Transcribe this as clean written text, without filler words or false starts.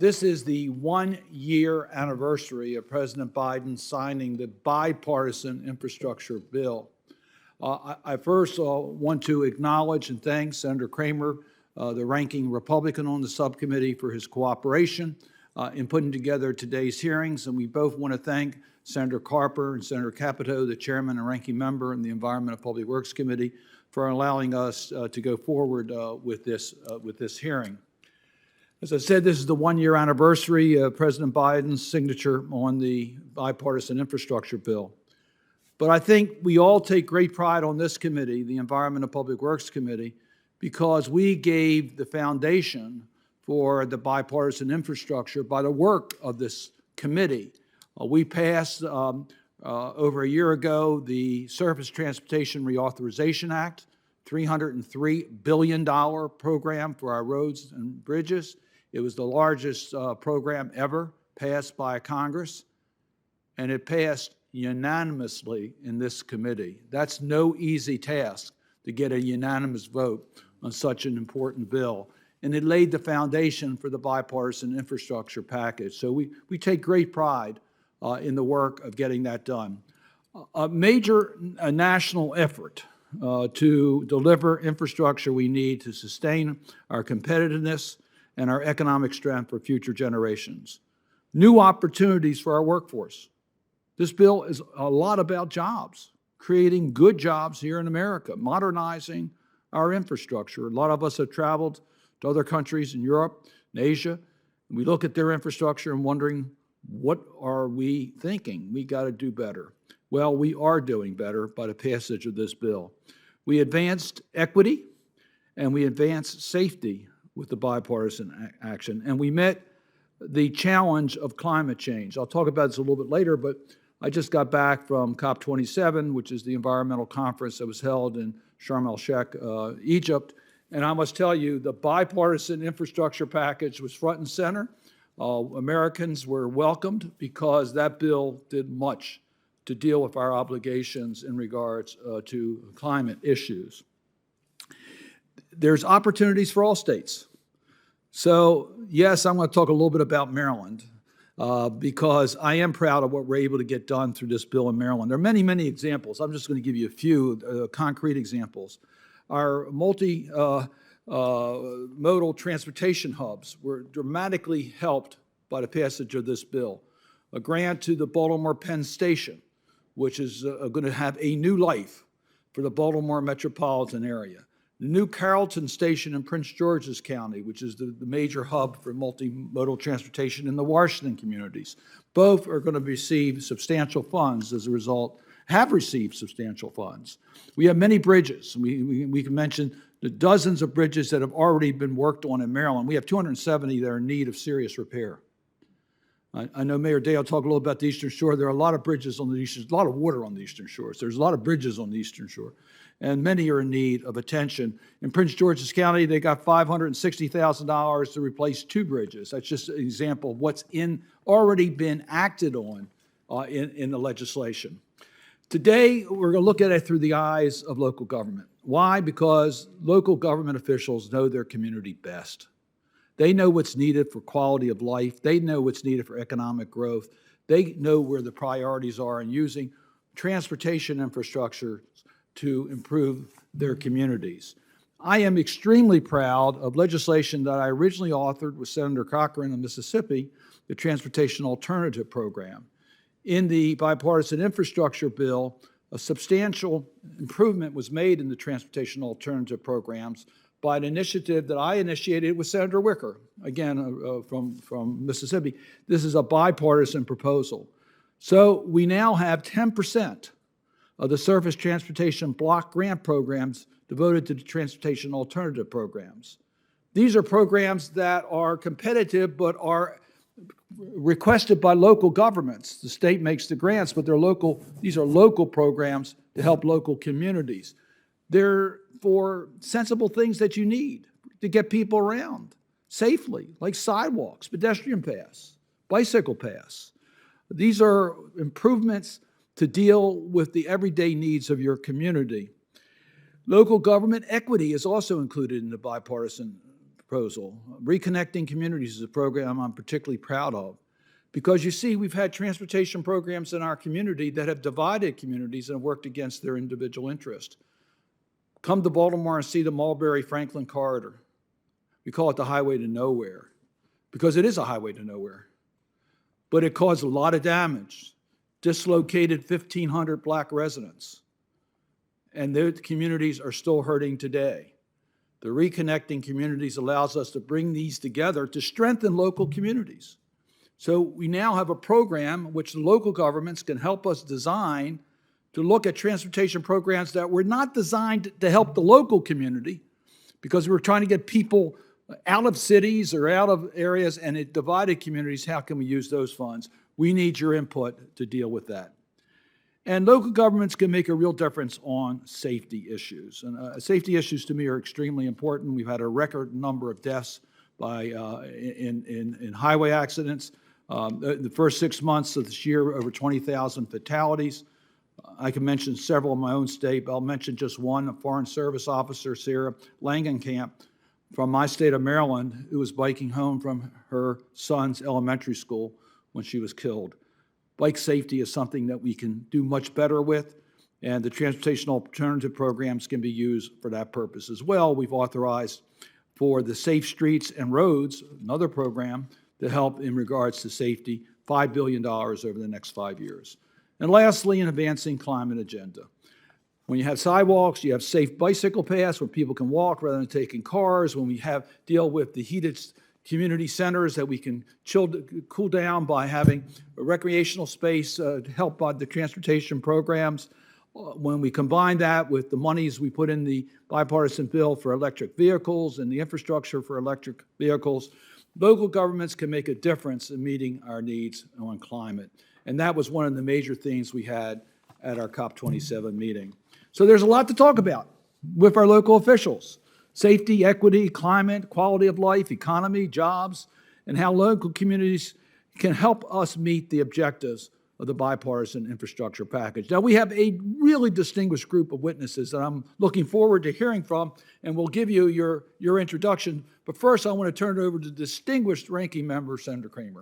This is the 1-year anniversary of President Biden signing the bipartisan infrastructure bill. I first want to acknowledge and thank Senator Kramer, the ranking Republican on the subcommittee, for his cooperation in putting together today's hearings. And we both want to thank Senator Carper and Senator Capito, the chairman and ranking member in the Environment and Public Works Committee, for allowing us to go forward with this hearing. As I said, this is the 1-year anniversary of President Biden's signature on the bipartisan infrastructure bill. But I think we all take great pride on this committee, the Environment and Public Works Committee, because we gave the foundation for the bipartisan infrastructure by the work of this committee. We passed over a year ago the Surface Transportation Reauthorization Act, $303 billion program for our roads and bridges. It was the largest program ever passed by Congress, and it passed unanimously in this committee. That's no easy task, to get a unanimous vote on such an important bill. And it laid the foundation for the bipartisan infrastructure package. So we take great pride in the work of getting that done. A major national effort to deliver infrastructure we need to sustain our competitiveness and our economic strength for future generations. New opportunities for our workforce. This bill is a lot about jobs, creating good jobs here in America, modernizing our infrastructure. A lot of us have traveled to other countries in Europe and Asia, and we look at their infrastructure and wondering, what are we thinking? We got to do better. Well, we are doing better by the passage of this bill. We advanced equity and we advanced safety with the bipartisan action, and we met the challenge of climate change. I'll talk about this a little bit later, but I just got back from COP27, which is the environmental conference that was held in Sharm el-Sheikh, Egypt, and I must tell you, the bipartisan infrastructure package was front and center. Americans were welcomed because that bill did much to deal with our obligations in regards to climate issues. There's opportunities for all states. So, yes, I'm going to talk a little bit about Maryland because I am proud of what we're able to get done through this bill in Maryland. There are many, many examples. I'm just going to give you a few concrete examples. Our multi-modal transportation hubs were dramatically helped by the passage of this bill. A grant to the Baltimore Penn Station, which is going to have a new life for the Baltimore metropolitan area. The new Carrollton Station in Prince George's County, which is the major hub for multimodal transportation in the Washington communities. Both are going to receive substantial funds as a result, have received substantial funds. We have many bridges. We can mention the dozens of bridges that have already been worked on in Maryland. We have 270 that are in need of serious repair. I know Mayor Day will talk a little about the Eastern Shore. There are a lot of bridges on the Eastern Shore, a lot of water on the Eastern Shore. So there's a lot of bridges on the Eastern Shore, and many are in need of attention. In Prince George's County, they got $560,000 to replace 2 bridges. That's just an example of what's already been acted on in the legislation. Today, we're going to look at it through the eyes of local government. Why? Because local government officials know their community best. They know what's needed for quality of life. They know what's needed for economic growth. They know where the priorities are in using transportation infrastructure to improve their communities. I am extremely proud of legislation that I originally authored with Senator Cochran of Mississippi, the Transportation Alternative Program. In the bipartisan infrastructure bill, a substantial improvement was made in the transportation alternative programs by an initiative that I initiated with Senator Wicker, again, from Mississippi. This is a bipartisan proposal. So we now have 10% of the surface transportation block grant programs devoted to the transportation alternative programs. These are programs that are competitive but are requested by local governments. The state makes the grants, but these are local programs to help local communities. They're for sensible things that you need to get people around safely, like sidewalks, pedestrian paths, bicycle paths. These are improvements to deal with the everyday needs of your community. Local government equity is also included in the bipartisan proposal. Reconnecting Communities is a program I'm particularly proud of because, you see, we've had transportation programs in our community that have divided communities and worked against their individual interest. Come to Baltimore and see the Mulberry-Franklin corridor. We call it the highway to nowhere because it is a highway to nowhere. But it caused a lot of damage, dislocated 1,500 Black residents, and their communities are still hurting today. The Reconnecting Communities allows us to bring these together to strengthen local communities. So we now have a program which the local governments can help us design to look at transportation programs that were not designed to help the local community because we're trying to get people out of cities or out of areas, and it divided communities. How can we use those funds? We need your input to deal with that. And local governments can make a real difference on safety issues. And safety issues to me are extremely important. We've had a record number of deaths in highway accidents. The first 6 months of this year, over 20,000 fatalities. I can mention several in my own state, but I'll mention just one, a Foreign Service officer, Sarah Langenkamp, from my state of Maryland, who was biking home from her son's elementary school when she was killed. Bike safety is something that we can do much better with, and the transportation alternative programs can be used for that purpose as well. We've authorized for the Safe Streets and Roads, another program to help in regards to safety, $5 billion over the next 5 years. And lastly, an advancing climate agenda. When you have sidewalks, you have safe bicycle paths where people can walk rather than taking cars. When we deal with the heated community centers that we can cool down by having a recreational space helped by the transportation programs. When we combine that with the monies we put in the bipartisan bill for electric vehicles and the infrastructure for electric vehicles, local governments can make a difference in meeting our needs on climate. And that was one of the major themes we had at our COP27 meeting. So there's a lot to talk about with our local officials: safety, equity, climate, quality of life, economy, jobs, and how local communities can help us meet the objectives of the bipartisan infrastructure package. Now, we have a really distinguished group of witnesses that I'm looking forward to hearing from, and we'll give you your introduction. But first, I want to turn it over to distinguished ranking member, Senator Kramer.